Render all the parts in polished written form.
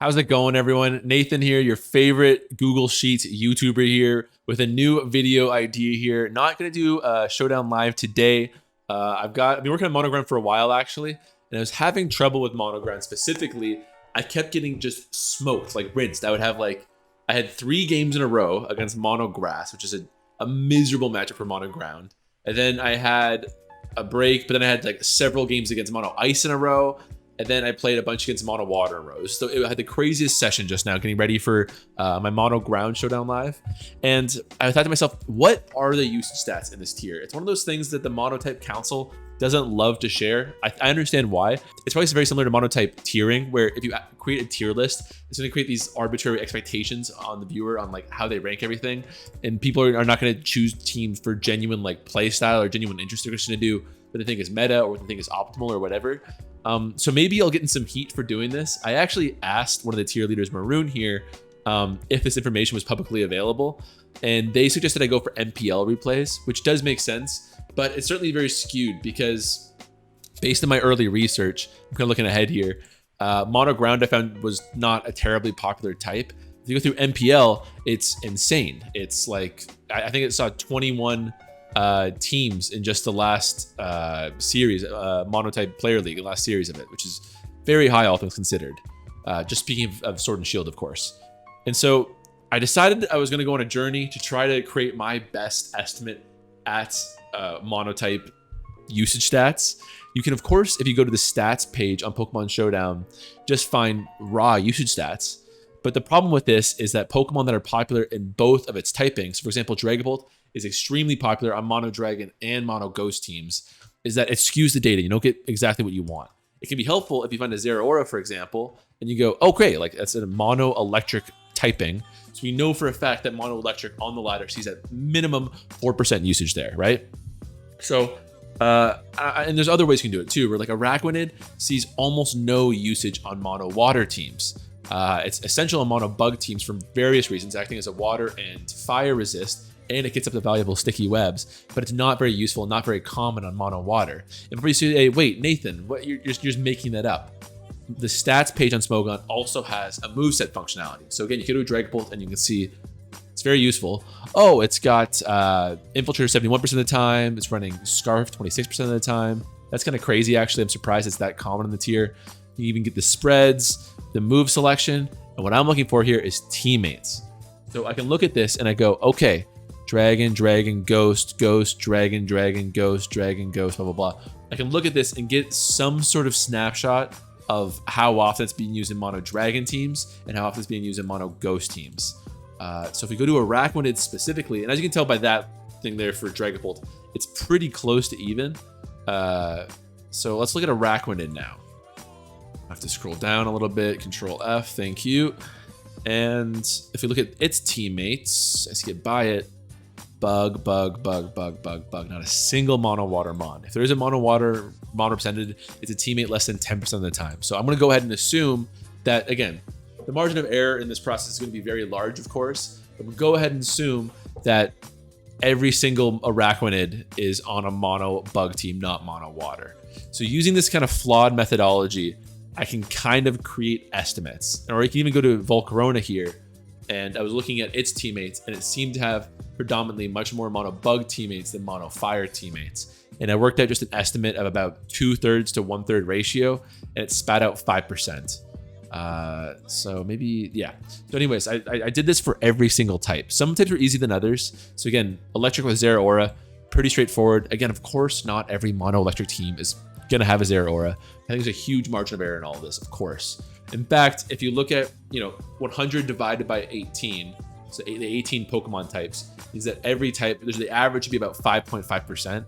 How's it going, everyone? Nathan here, your favorite Google Sheets YouTuber here with a new video idea here. Not going to do a showdown live today. I've been working on Monogram for a while, actually, and I was having trouble with Monogram specifically. I kept getting just smoked, like rinsed. I had 3 games in a row against Mono Grass, which is a miserable matchup for Mono Ground. And then I had a break, but then I had like several games against Mono Ice in a row. And then I played a bunch against Mono Water in rows. So I had the craziest session just now, getting ready for my Mono Ground Showdown Live. And I thought to myself, what are the usage stats in this tier? It's one of those things that the Monotype Council doesn't love to share. I understand why. It's probably very similar to Monotype tiering, where if you create a tier list, it's going to create these arbitrary expectations on the viewer on like how they rank everything. And people are not going to choose teams for genuine like play style or genuine interest. They're just going to do what they think is meta or what they think is optimal or whatever. So maybe I'll get in some heat for doing this. I actually asked one of the tier leaders, Maroon here, if this information was publicly available, and they suggested I go for MPL replays, which does make sense, but it's certainly very skewed because based on my early research, I'm kind of looking ahead here, Mono Ground I found was not a terribly popular type. If you go through MPL, it's insane. It's like, I think it saw 21 teams in just the last series, Monotype Player League, the last series of it, which is very high, all things considered. Just speaking of Sword and Shield, of course. And so I decided I was going to go on a journey to try to create my best estimate at Monotype usage stats. You can, of course, if you go to the stats page on Pokemon Showdown, just find raw usage stats. But the problem with this is that Pokemon that are popular in both of its typings, for example, Dragapult, is extremely popular on Mono Dragon and Mono Ghost teams, is that it skews the data. You don't get exactly what you want. It can be helpful if you find a Zeraora, for example, and you go, okay, like that's a Mono Electric typing. So we know for a fact that Mono Electric on the ladder sees at minimum 4% usage there, right? So, and there's other ways you can do it too, where like Araquanid sees almost no usage on Mono Water teams. It's essential on Mono Bug teams for various reasons, acting as a water and fire resist, and it gets up the valuable sticky webs, but it's not very useful, not very common on Mono Water. And before you say, hey, wait, Nathan, what? You're just making that up. The stats page on Smogon also has a moveset functionality. So again, you can do a Dragapult and you can see it's very useful. Oh, it's got Infiltrator 71% of the time. It's running Scarf 26% of the time. That's kind of crazy, actually. I'm surprised it's that common in the tier. You even get the spreads, the move selection, and what I'm looking for here is teammates. So I can look at this and I go, okay, Dragon, Dragon, Ghost, Ghost, Dragon, Dragon, Ghost, Dragon, Ghost, blah, blah, blah. I can look at this and get some sort of snapshot of how often it's being used in Mono Dragon teams and how often it's being used in Mono Ghost teams. So if we go to Araquanid specifically, and as you can tell by that thing there for Dragapult, it's pretty close to even. So let's look at Araquanid now. I have to scroll down a little bit, Control F, thank you. And if we look at its teammates, as you get by it, Bug, not a single Mono Water Mon. If there is a Mono Water Mon represented, it's a teammate less than 10% of the time. So I'm going to go ahead and assume that, again, the margin of error in this process is going to be very large, of course, but we'll go ahead and assume that every single Araquanid is on a Mono Bug team, not Mono Water. So using this kind of flawed methodology, I can kind of create estimates. Or you can even go to Volcarona here, and I was looking at its teammates, and it seemed to have predominantly much more Mono Bug teammates than Mono Fire teammates. And I worked out just an estimate of about 2/3 to 1/3 ratio, and it spat out 5%. So maybe, yeah. So anyways, I did this for every single type. Some types are easier than others. So again, Electric with Zeraora, pretty straightforward. Again, of course, not every Mono Electric team is going to have a Zeraora. I think there's a huge margin of error in all of this, of course. In fact, if you look at, 100 divided by 18, so the 18 Pokemon types, is that every type, there's the average should be about 5.5%.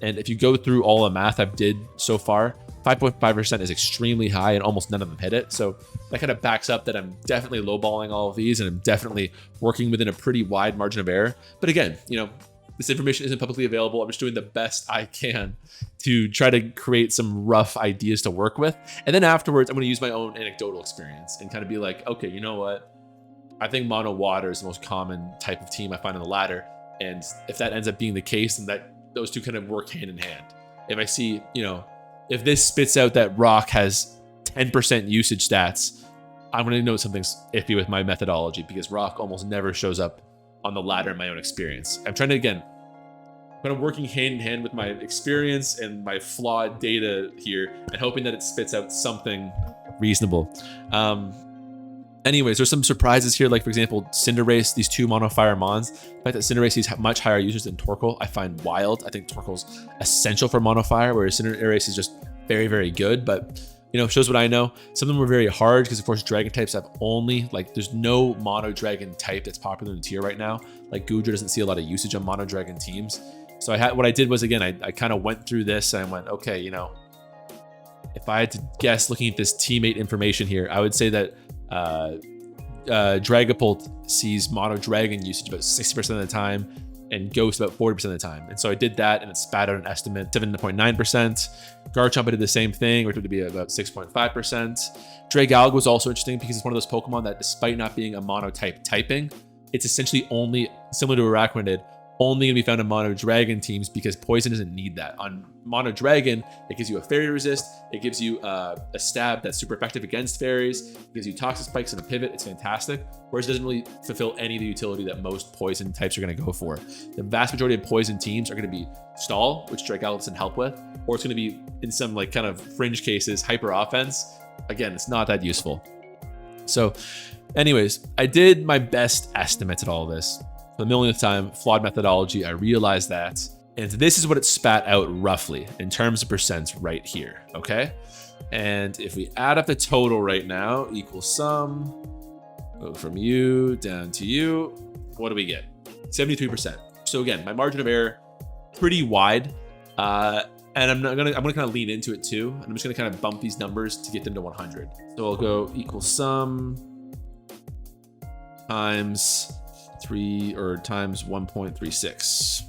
And if you go through all the math I've did so far, 5.5% is extremely high and almost none of them hit it. So that kind of backs up that I'm definitely lowballing all of these and I'm definitely working within a pretty wide margin of error. But again, this information isn't publicly available. I'm just doing the best I can to try to create some rough ideas to work with. And then afterwards, I'm going to use my own anecdotal experience and kind of be like, okay, you know what? I think Mono Water is the most common type of team I find on the ladder. And if that ends up being the case, then those two kind of work hand in hand. If I see, if this spits out that Rock has 10% usage stats I'm going to know something's iffy with my methodology because rock almost never shows up on the ladder in my own experience. I'm trying to, again, kind of working hand in hand with my experience and my flawed data here and hoping that it spits out something reasonable. Anyways, there's some surprises here, like for example, Cinderace, these 2 monofire mons. The fact that Cinderace sees much higher users than Torkoal, I find wild. I think Torkoal's essential for monofire, whereas Cinderace is just very, very good, but you know, shows what I know. Some of them were very hard because of course dragon types have only, like there's no mono dragon type that's popular in the tier right now. Like Goodra doesn't see a lot of usage on mono dragon teams. So what I did was, again, I kind of went through this and I went, okay, you know, if I had to guess looking at this teammate information here, I would say that Dragapult sees mono dragon usage about 60% of the time and Ghost about 40% of the time. And so I did that and it spat out an estimate 7.9%. Garchomp, I did the same thing, which would be about 6.5%. Dragalge was also interesting because it's one of those Pokemon that despite not being a monotype typing, it's essentially only, similar to Araquanid, only going to be found in mono dragon teams because poison doesn't need that. On mono dragon, it gives you a fairy resist, it gives you a stab that's super effective against fairies, it gives you toxic spikes and a pivot. It's fantastic, whereas it doesn't really fulfill any of the utility that most poison types are going to go for. The vast majority of poison teams are going to be stall, which Dragalge doesn't help with, or it's going to be, in some like kind of fringe cases, hyper offense. Again, it's not that useful. So anyways, I did my best estimates at all of this. For the millionth time, flawed methodology, I realized that. And this is what it spat out roughly in terms of percents right here, okay? And if we add up the total right now, equals sum, go from you down to you, what do we get? 73%. So again, my margin of error, pretty wide. And I'm gonna kind of lean into it too. And I'm just gonna kind of bump these numbers to get them to 100. So I'll go equal sum times 3 or times 1.36.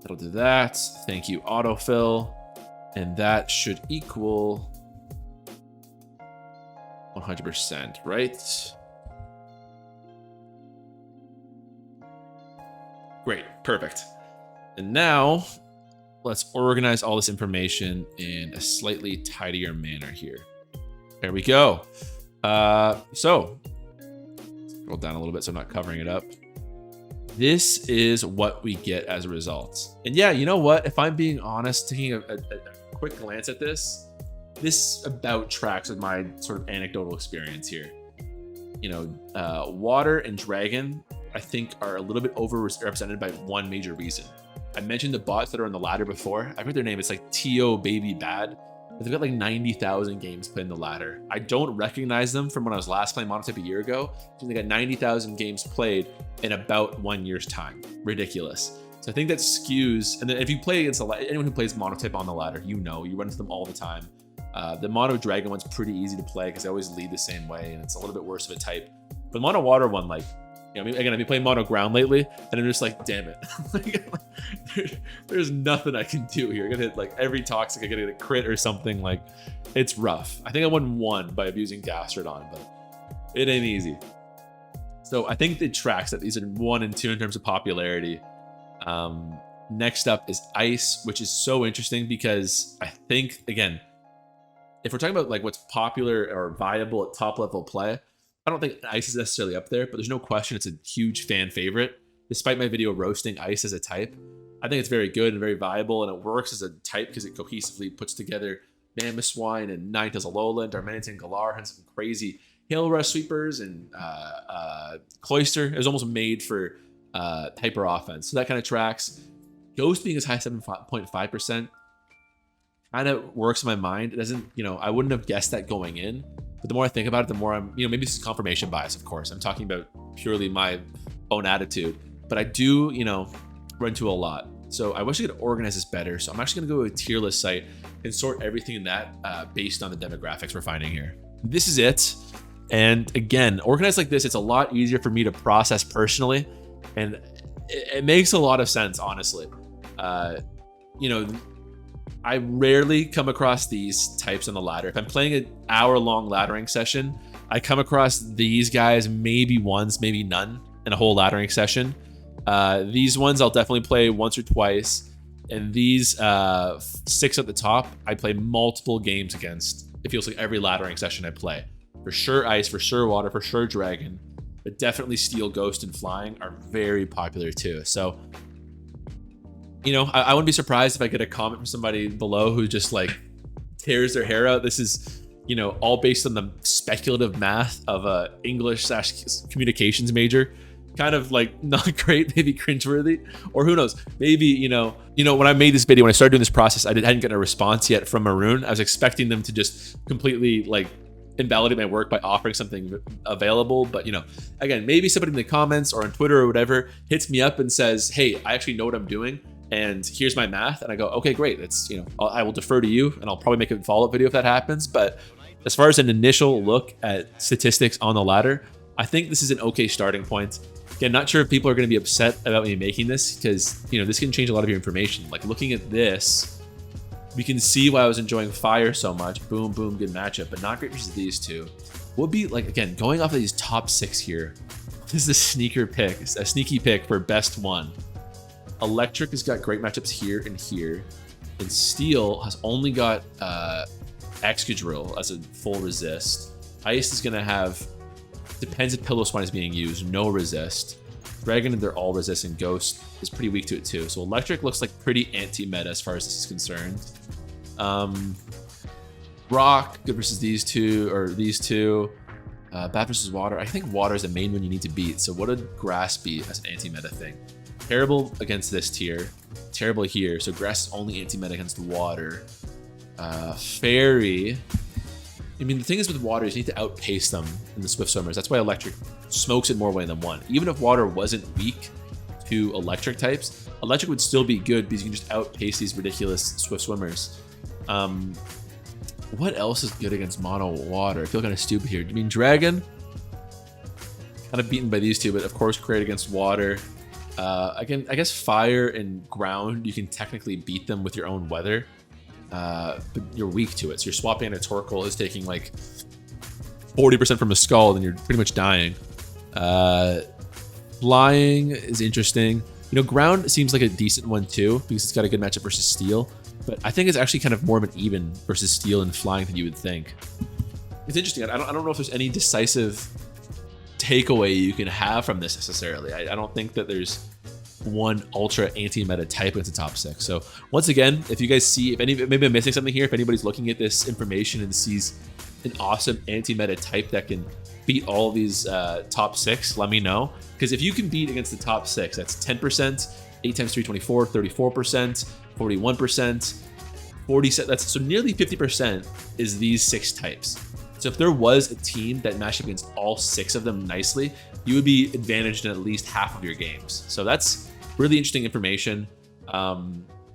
That'll do that. Thank you, autofill. And that should equal 100%, right? Great, perfect. And now let's organize all this information in a slightly tidier manner here. There we go. So scroll down a little bit so I'm not covering it up. This is what we get as a result. And yeah, you know what? If I'm being honest, taking a quick glance at this, this about tracks with my sort of anecdotal experience here. You know, water and dragon, I think, are a little bit overrepresented by one major reason. I mentioned the bots that are on the ladder before. I forget their name. It's like T.O. Baby Bad. But they've got like 90,000 games played in the ladder. I don't recognize them from when I was last playing monotype a year ago. They got 90,000 games played in about 1 year's time. Ridiculous. So I think that skews. And then if you play against anyone who plays monotype on the ladder, you know, you run into them all the time. The mono dragon one's pretty easy to play because they always lead the same way and it's a little bit worse of a type. But the mono water one, like, you know, again, I've been playing mono ground lately, and I'm just like, damn it. There's nothing I can do here. I'm gonna hit like every toxic, I gotta get a crit or something. Like, it's rough. I think I won one by abusing Gastrodon, but it ain't easy. So I think it tracks that these are 1 and 2 in terms of popularity. Next up is Ice, which is so interesting because I think, again, if we're talking about like what's popular or viable at top level play, I don't think Ice is necessarily up there, but there's no question it's a huge fan favorite. Despite my video roasting Ice as a type, I think it's very good and very viable, and it works as a type because it cohesively puts together Mamoswine and Ninetales Alola and Darmanitan and Galar and some crazy Hail Rush sweepers and Cloyster. It was almost made for hyper offense, so that kind of tracks. Ghost being as high as 7.5% kind of works in my mind. It doesn't, you know, I wouldn't have guessed that going in. But the more I think about it, the more I'm, you know, maybe this is confirmation bias, of course. I'm talking about purely my own attitude. But I do, you know, run into a lot. So I wish I could organize this better. So I'm actually going to go to a tier list site and sort everything in that based on the demographics we're finding here. This is it. And again, organized like this, it's a lot easier for me to process personally. And it makes a lot of sense, honestly. You know, I rarely come across these types on the ladder. If I'm playing an hour-long laddering session, I come across these guys maybe once, maybe none in a whole laddering session. These ones I'll definitely play once or twice. And these 6 at the top, I play multiple games against. It feels like every laddering session I play. For sure ice, for sure water, for sure dragon. But definitely steel, ghost, and flying are very popular too. So, you know, I wouldn't be surprised if I get a comment from somebody below who just like tears their hair out. This is, you know, all based on the speculative math of a English/communications major. Kind of like not great, maybe cringeworthy, or who knows? Maybe, you know, when I made this video, when I started doing this process, I hadn't gotten a response yet from Maroon. I was expecting them to just completely like invalidate my work by offering something available. But, you know, again, maybe somebody in the comments or on Twitter or whatever hits me up and says, hey, I actually know what I'm doing, and here's my math. And I go, okay, great. It's, you know, I will defer to you, and I'll probably make a follow-up video if that happens. But as far as an initial look at statistics on the ladder, I think this is an okay starting point. Again, not sure if people are going to be upset about me making this, because, you know, this can change a lot of your information. Like looking at this, we can see why I was enjoying fire so much. Boom, boom, good matchup, but not great versus these two. Would be like, again, going off of these top 6 here. This is a sneaky pick for best one. Electric has got great matchups here and here, and steel has only got Excadrill as a full resist. Ice is going to have, depends if Pillow Swine is being used, no resist. Dragon, they're all resist, and Ghost is pretty weak to it too. So Electric looks like pretty anti-meta as far as this is concerned. Rock, good versus these two, or these two. Bad versus Water. I think Water is the main one you need to beat. So what would Grass be as an anti-meta thing? Terrible against this tier. Terrible here. So Grass is only anti-meta against Water. Fairy. I mean, the thing is with Water is you need to outpace them in the Swift Swimmers. That's why Electric smokes it more way than one. Even if Water wasn't weak to Electric types, Electric would still be good because you can just outpace these ridiculous Swift Swimmers. What else is good against Mono Water? I feel kind of stupid here. I mean, Dragon, kind of beaten by these two, but of course great against Water. Again, I guess Fire and Ground, you can technically beat them with your own weather. But you're weak to it. So you're swapping a Torkoal is taking like 40% from a Scald, and you're pretty much dying. Flying is interesting. You know, Ground seems like a decent one too, because it's got a good matchup versus Steel. But I think it's actually kind of more of an even versus Steel and Flying than you would think. It's interesting. I don't know if there's any decisive takeaway you can have from this necessarily. I don't think that there's one ultra anti-meta type into top 6. So once again, if you guys see, if maybe I'm missing something here, if anybody's looking at this information and sees an awesome anti-meta type that can beat all of these top 6, let me know. Because if you can beat against the top 6, that's 10%, 8 times 324, 34%, 41%, 40%. That's so nearly 50% is these 6 types. So if there was a team that matched up against all 6 of them nicely, you would be advantaged in at least half of your games. So that's really interesting information.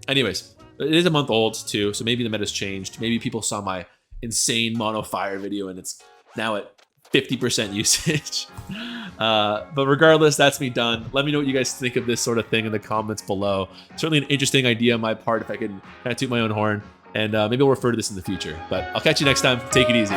Anyways, it is a month old too, so maybe the meta's changed. Maybe people saw my insane mono fire video and it's now at 50% usage. But regardless, that's me done. Let me know what you guys think of this sort of thing in the comments below. Certainly an interesting idea on my part if I can kind of toot my own horn. And maybe I'll refer to this in the future. But I'll catch you next time. Take it easy.